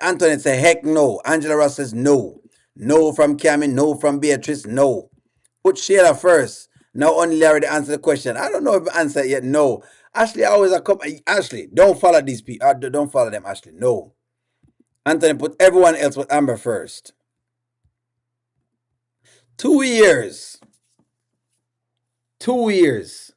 Antoinette said heck no. Angela Ross says no. No from Cammie, no from Beatrice, no. Put Shayla first. Now only Larry to answer the question. I don't know if I answer it yet. No. Ashley always Ashley, don't follow these people. Don't follow them, Ashley. No. Anthony put everyone else with Amber first. 2 years. 2 years.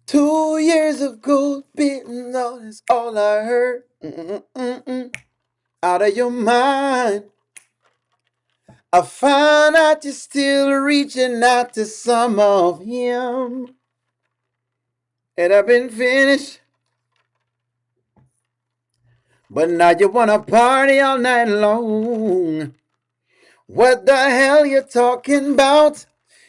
"2 years of gold beating on is all I heard. Out of your mind. I find out you're still reaching out to some of him. And I've been finished. But now you wanna party all night long. What the hell you talking about?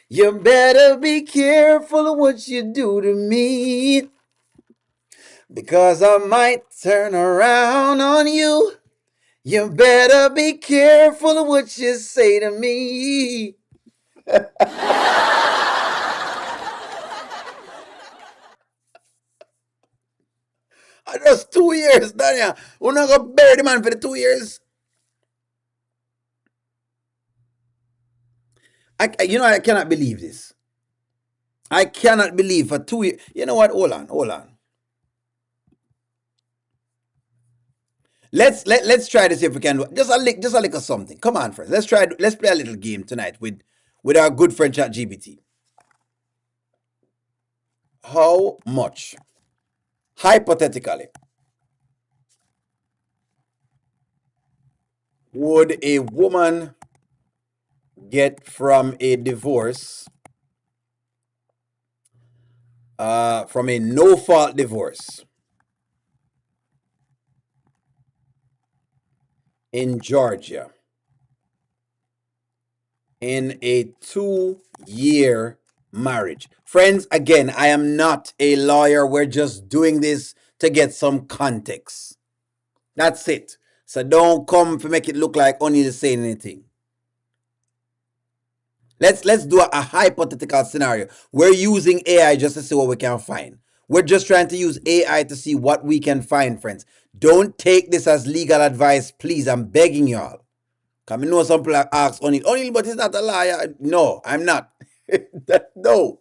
You better be careful of what you do to me. Because I might turn around on you. You better be careful of what you say to me." Just 2 years, Danya. We're not gonna bury the man for the 2 years. I cannot believe this. I cannot believe for 2 years. You know what? Hold on. Let's try to see if we can do just a lick of something. Come on, friends. Let's play a little game tonight with our good friend ChatGPT. How much, hypothetically, would a woman get from a divorce, from a no-fault divorce in Georgia in a 2-year marriage? Friends, again, I am not a lawyer. We're just doing this to get some context. That's it. So don't come to make it look like only is saying anything. Let's do a hypothetical scenario. We're using AI just to see what we can find. We're just trying to use AI to see what we can find, friends. Don't take this as legal advice, please. I'm begging y'all. Because I know some people ask Onil, but he's not a liar. No, I'm not. No.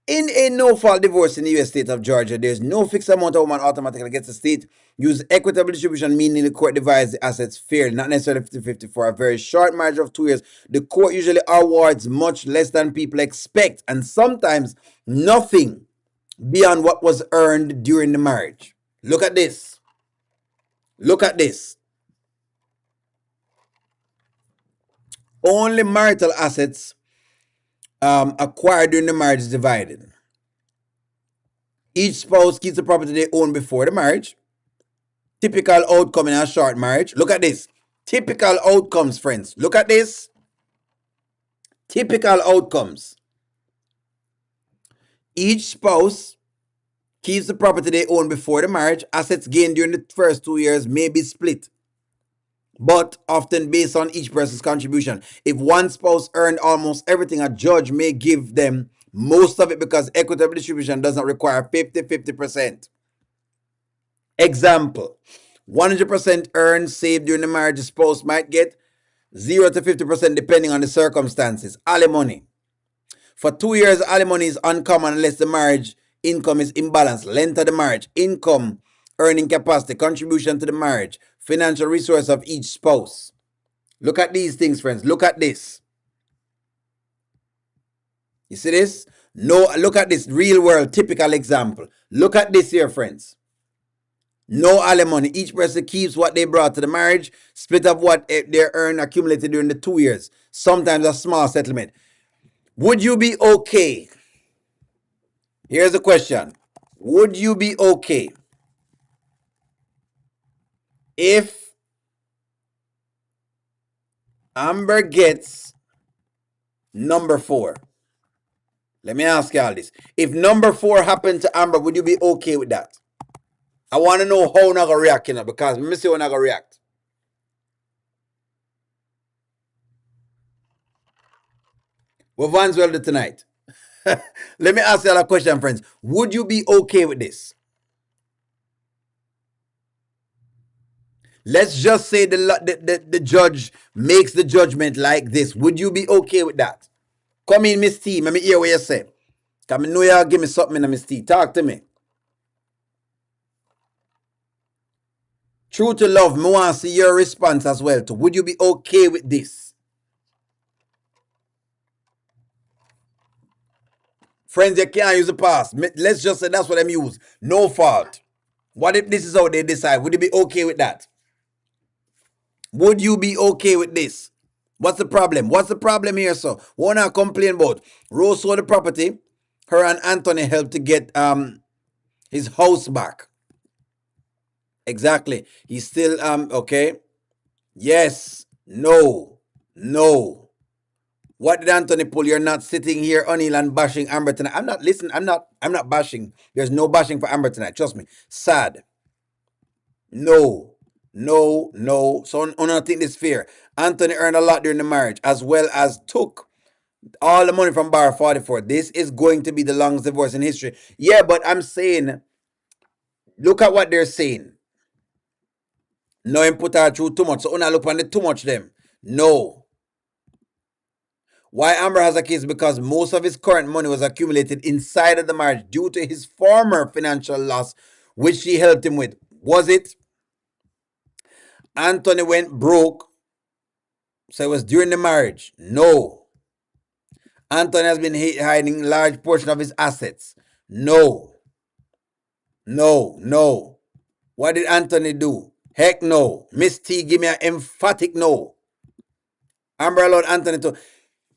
In a no-fault divorce in the U.S. state of Georgia, there's no fixed amount a woman automatically gets. The state use equitable distribution, meaning the court divides the assets fairly, not necessarily 50-50. For a very short marriage of 2 years, the court usually awards much less than people expect, and sometimes nothing beyond what was earned during the marriage. Look at this. Look at this. Only marital assets acquired during the marriage is divided. Each spouse keeps the property they own before the marriage. Typical outcome in a short marriage. Look at this. Typical outcomes, friends. Look at this. Typical outcomes. Each spouse keeps the property they own before the marriage. Assets gained during the first 2 years may be split, but often based on each person's contribution. If one spouse earned almost everything, a judge may give them most of it because equitable distribution doesn't require 50-50%. Example, 100% earned saved during the marriage, the spouse might get 0 to 50% depending on the circumstances. Alimony. For 2 years, alimony is uncommon unless the marriage income is imbalanced. Length of the marriage, income, earning capacity, contribution to the marriage, financial resource of each spouse. Look at these things, friends. Look at this. You see this? No, look at this real world typical example. Look at this here, friends. No alimony. Each person keeps what they brought to the marriage, split up what they earned accumulated during the 2 years. Sometimes a small settlement. Would you be okay? Here's the question. Would you be okay if Amber gets number 4? Let me ask y'all this. If number 4 happened to Amber, would you be okay with that? I want to know how I'm going to react, because let me see how I'm going to react. What Vans will do tonight? Let me ask y'all a question, friends. Would you be okay with this? Let's just say the judge makes the judgment like this. Would you be okay with that? Come in, Miss T. Let me hear what you say. Because I know y'all give me something in Miss T. Talk to me. True to love, me want to see your response as well too. Would you be okay with this? Friends, you can't use the past. Let's just say that's what I'm use. No fault. What if this is how they decide? Would you be okay with that? Would you be okay with this? What's the problem? What's the problem here, sir? What I complain about? Rose sold the property. Her and Anthony helped to get his house back. Exactly. He's still okay. Yes. No. No. What did Anthony pull? You're not sitting here, O'Neill, and bashing Amber tonight. I'm not listening. I'm not bashing. There's no bashing for Amber tonight. Trust me. Sad. No. No. No. So I don't think this fair. Anthony earned a lot during the marriage, as well as took all the money from Bar 44. This is going to be the longest divorce in history. Yeah, but I'm saying, look at what they're saying. No, him put her through too much. So una look on the too much them. No. Why Amber has a case? Because most of his current money was accumulated inside of the marriage due to his former financial loss, which she helped him with. Was it? Anthony went broke, so it was during the marriage. No. Anthony has been hiding large portion of his assets. No. No. No. What did Anthony do? Heck no. Miss T, give me an emphatic no. Amber allowed Anthony to.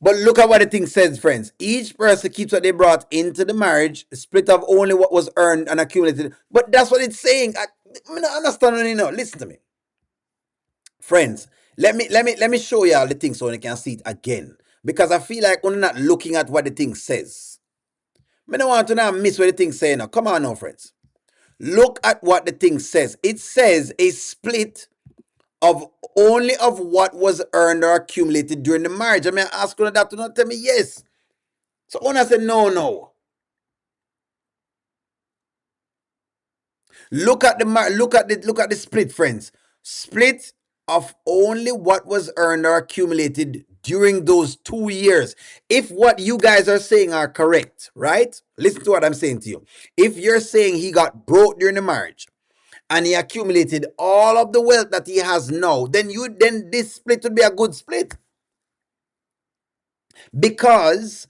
But look at what the thing says, friends. Each person keeps what they brought into the marriage, split of only what was earned and accumulated. But that's what it's saying. I don't understand it now. Listen to me. Friends, let me show y'all the thing so you can see it again. Because I feel like we're not looking at what the thing says. I don't want to now miss what the thing says now. Come on now, friends. Look at what the thing says. It says a split of only of what was earned or accumulated during the marriage. I mean, I ask you that to not tell me yes. So when I said no. Look at the split, friends. Split of only what was earned or accumulated during those 2 years. If what you guys are saying are correct, right? Listen to what I'm saying to you. If you're saying he got broke during the marriage and he accumulated all of the wealth that he has now, then this split would be a good split. Because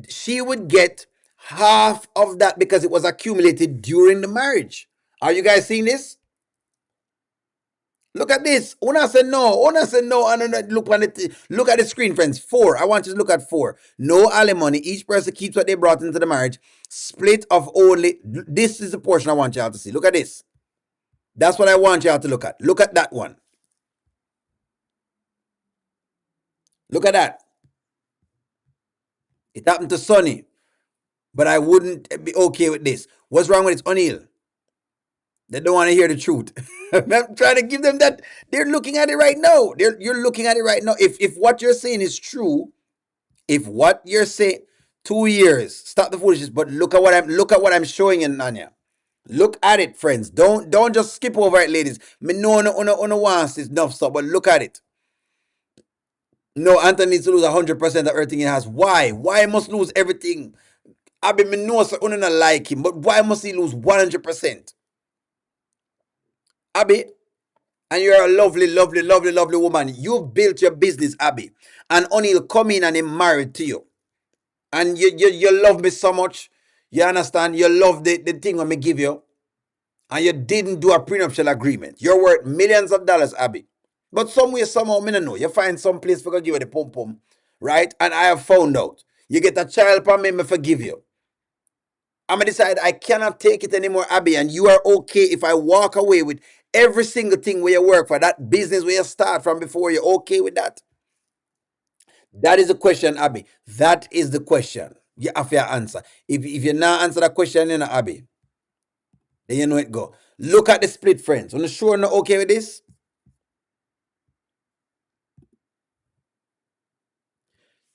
she would get half of that because it was accumulated during the marriage. Are you guys seeing this? Look at this. Una said no. And look at the screen, friends. 4. I want you to look at 4. No alimony. Each person keeps what they brought into the marriage. Split of only. This is the portion I want y'all to see. Look at this. That's what I want y'all to look at. Look at that one. Look at that. It happened to Sonny. But I wouldn't be okay with this. What's wrong with it, O'Neill? They don't want to hear the truth. I'm trying to give them that. They're looking at it right now. You're looking at it right now. If what you're saying is true, if what you're saying, 2 years, stop the foolishness. But look at what I'm showing you, Nanya. Look at it, friends. Don't just skip over it, ladies. Me no wants this enough stuff, but look at it. No, Anthony needs to lose 100% of everything he has. Why? Why must lose everything? I be me know so not like him, but why must he lose 100%? Abby, and you're a lovely, lovely, lovely, lovely woman. You've built your business, Abby. And O'Neill come in and he married to you. And you love me so much. You understand? You love the thing I me give you. And you didn't do a prenuptial agreement. You're worth millions of dollars, Abby. But somewhere, somehow, me don't know. You find some place for give you the pom-pom. Right? And I have found out. You get a child from me forgive you. I'm going to decide I cannot take it anymore, Abby, and you are okay if I walk away with every single thing where you work for, that business where you start from before. You're okay with that? That is the question, Abby. That is the question. You have your answer. If you not answer that question, you know, Abby, then you know it go. Look at the split, friends. Are you sure not okay with this?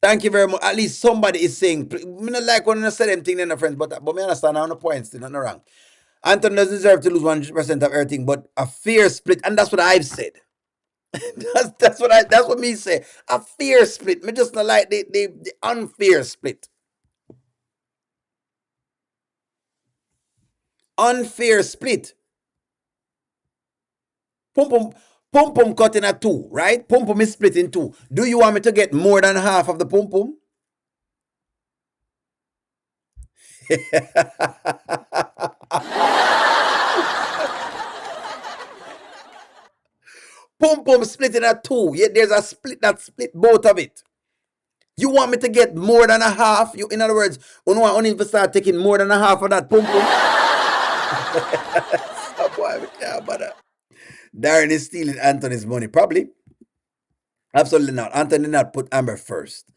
Thank you very much. At least somebody is saying, me not like when I say them thing, then, friends, but me understand on the points, still nothing wrong. Anthony doesn't deserve to lose 100% of everything, but a fair split, and that's what I've said. that's what me say. A fair split. Me just not like the unfair split. Unfair split. Pum pum cut in a two, right? Pum pum is split in two. Do you want me to get more than half of the pum pum? Pum pum split in a two. Yet there's a split that split both of it. You want me to get more than a half? You, in other words, you want only to start taking more than a half of that pum pum? So boy, we can't bother. Darren is stealing Anthony's money. Probably. Absolutely not. Anthony did not put Amber first.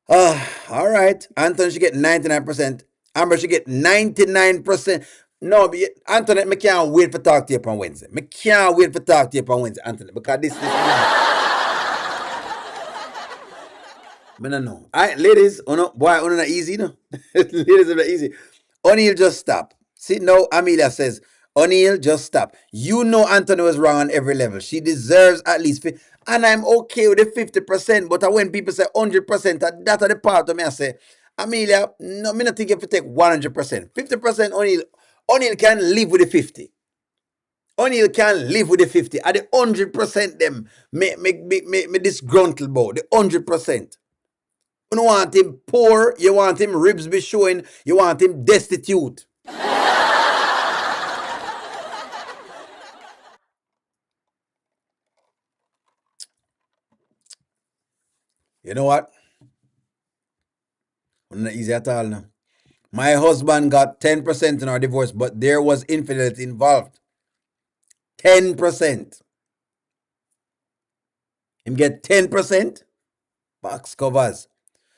All right. Anthony should get 99%. Amber should get 99%. No, Anthony, I can't wait for talk to you on Wednesday. I can't wait for talk to you on Wednesday, Anthony, because this I don't know. All right, ladies, boy, not easy, no. Ladies are not easy. O'Neal, just stop. See, no, Amelia says, O'Neal, just stop. You know Anthony was wrong on every level. She deserves at least 50. And I'm okay with the 50%, but when people say 100%, that's the part of me I say, Amelia, no, me not think you have to take 100%. 50% O'Neal can live with the 50. O'Neal can live with the 50. At the 100% them, me disgruntled about the 100%. You don't want him poor, you want him ribs be showing, you want him destitute. You know what? Not easy at all now. My husband got 10% in our divorce, but there was infidelity involved. 10%. Him get 10%? Box covers.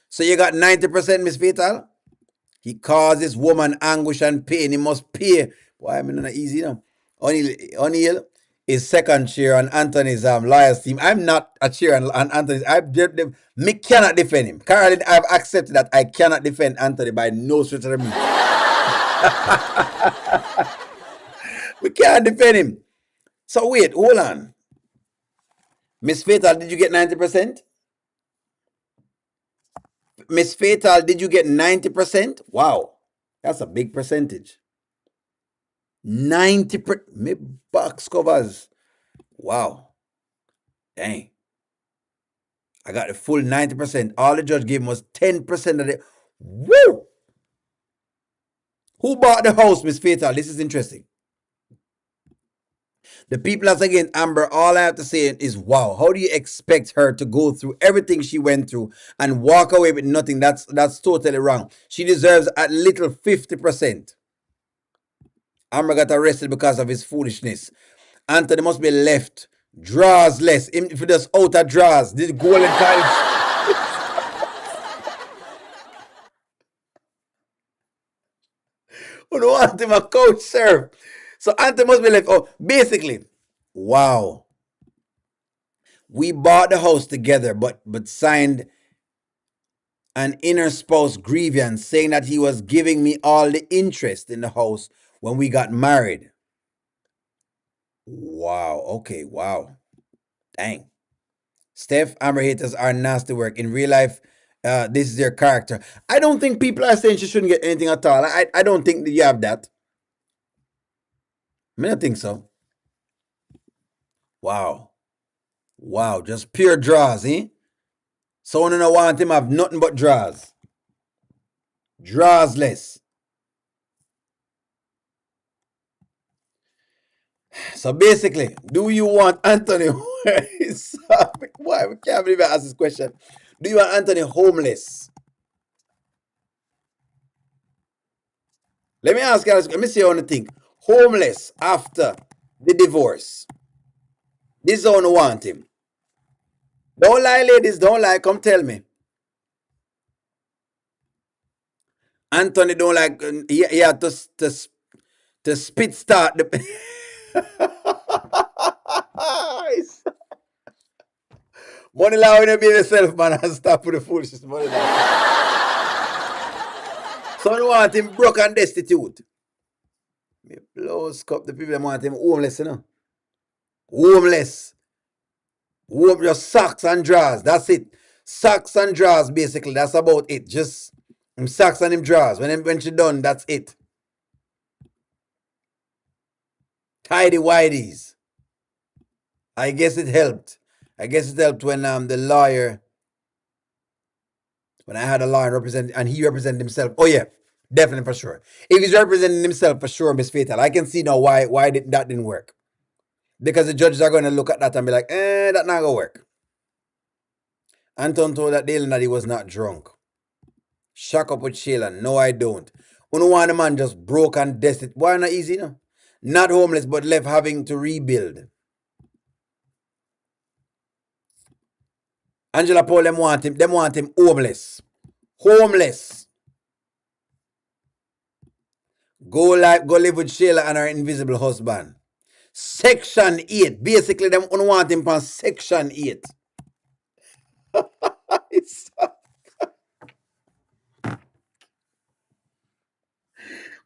So you got 90%, Miss Fatal? He causes woman anguish and pain. He must pay. Why am I not easy now? O'Neal is second chair on Anthony's lawyers team. I'm not a chair on Anthony's. Me cannot defend him. Caroline, I've accepted that I cannot defend Anthony by no stretch of the means. We can't defend him. So wait, hold on. Miss Fatal, did you get 90%? Miss Fatal, did you get 90%? Wow, that's a big percentage. 90% box covers. Wow. Dang. I got the full 90%. All the judge gave him was 10% of it. Woo! Who bought the house, Miss Fatal? This is interesting. The people that's against Amber, all I have to say is, wow, how do you expect her to go through everything she went through and walk away with nothing? That's totally wrong. She deserves at little 50%. Amber got arrested because of his foolishness. Anthony must be left drawsless. If he does outer draws, the golden times. We don't want him a coach serve. So Anthony must be left. Oh, basically, wow. We bought the house together, but signed an inner spouse grievance saying that he was giving me all the interest in the house when we got married. Wow. Okay. Wow. Dang. Steph, Amber haters are nasty work. In real life, this is their character. I don't think people are saying she shouldn't get anything at all. I don't think that you have that. I don't think so. Wow. Wow. Just pure draws, eh? Someone don't want him have nothing but draws. Drawsless. So basically, do you want Anthony? Why we can't believe I ask this question. Do you want Anthony homeless? Let me ask you. Let me see how you think. Homeless after the divorce. This is how you want him. Don't lie, ladies. Don't lie. Come tell me. Anthony don't like. He had to spit start the. Money law when you be yourself, man, and stop with the foolishness. Money law. So you want him broke and destitute. Me blows cup the people that want him homeless, you know. Homeless. Just socks and drawers. That's it. Socks and drawers, basically. That's about it. Just him socks and him drawers. When she done, that's it. Tidy whities. I guess it helped. I guess it helped when the lawyer, when I had a lawyer represent, and he represented himself. Oh yeah, definitely for sure. If he's representing himself for sure, Miss Fatal, I can see now why that didn't work. Because the judges are going to look at that and be like, that not gonna work. Anton told that Dalen that he was not drunk. Shock up with Shayla. No, I don't. When one the man just broke and destitute. Why not easy, no? Not homeless, but left having to rebuild. Angela Paul, them want him homeless. Homeless. Go live with Shayla and her invisible husband. Section 8. Basically, them want him on Section 8.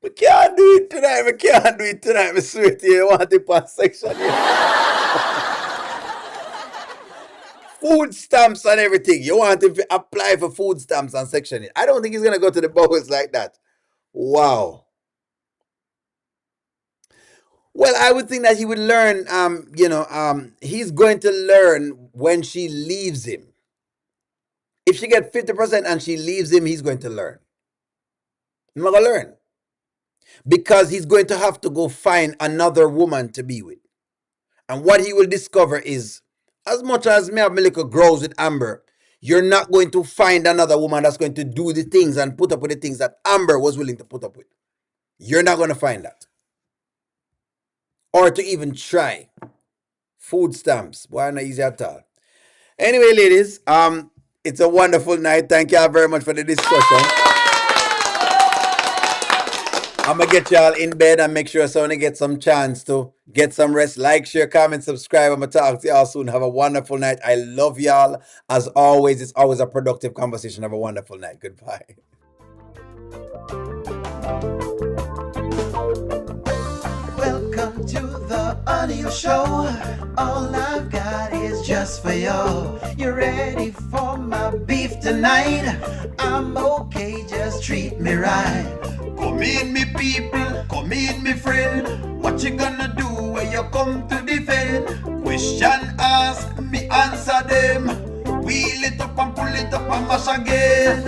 We can't do it tonight. We can't do it tonight. I swear to you, you want him on Section 8. Food stamps and everything. You want him to apply for food stamps on Section 8. I don't think he's going to go to the bowels like that. Wow. Well, I would think that he would learn, he's going to learn when she leaves him. If she gets 50% and she leaves him, he's going to learn. He's not going to learn. Because he's going to have to go find another woman to be with. And what he will discover is, as much as me have my little grows with Amber, you're not going to find another woman that's going to do the things and put up with the things that Amber was willing to put up with. You're not going to find that. Or to even try. Food stamps. Why not easy at all? Anyway, ladies, it's a wonderful night. Thank y'all very much for the discussion. I'm going to get y'all in bed and make sure someone gets some chance to get some rest. Like, share, comment, subscribe. I'm going to talk to y'all soon. Have a wonderful night. I love y'all. As always, it's always a productive conversation. Have a wonderful night. Goodbye. Welcome to the audio show. All I've got is just for you. You ready for my beef tonight? I'm okay, just treat me right. Come in, me people, come in, me friend. What you gonna do when you come to defend? Question ask, me answer them. Wheel it up and pull it up and mash again.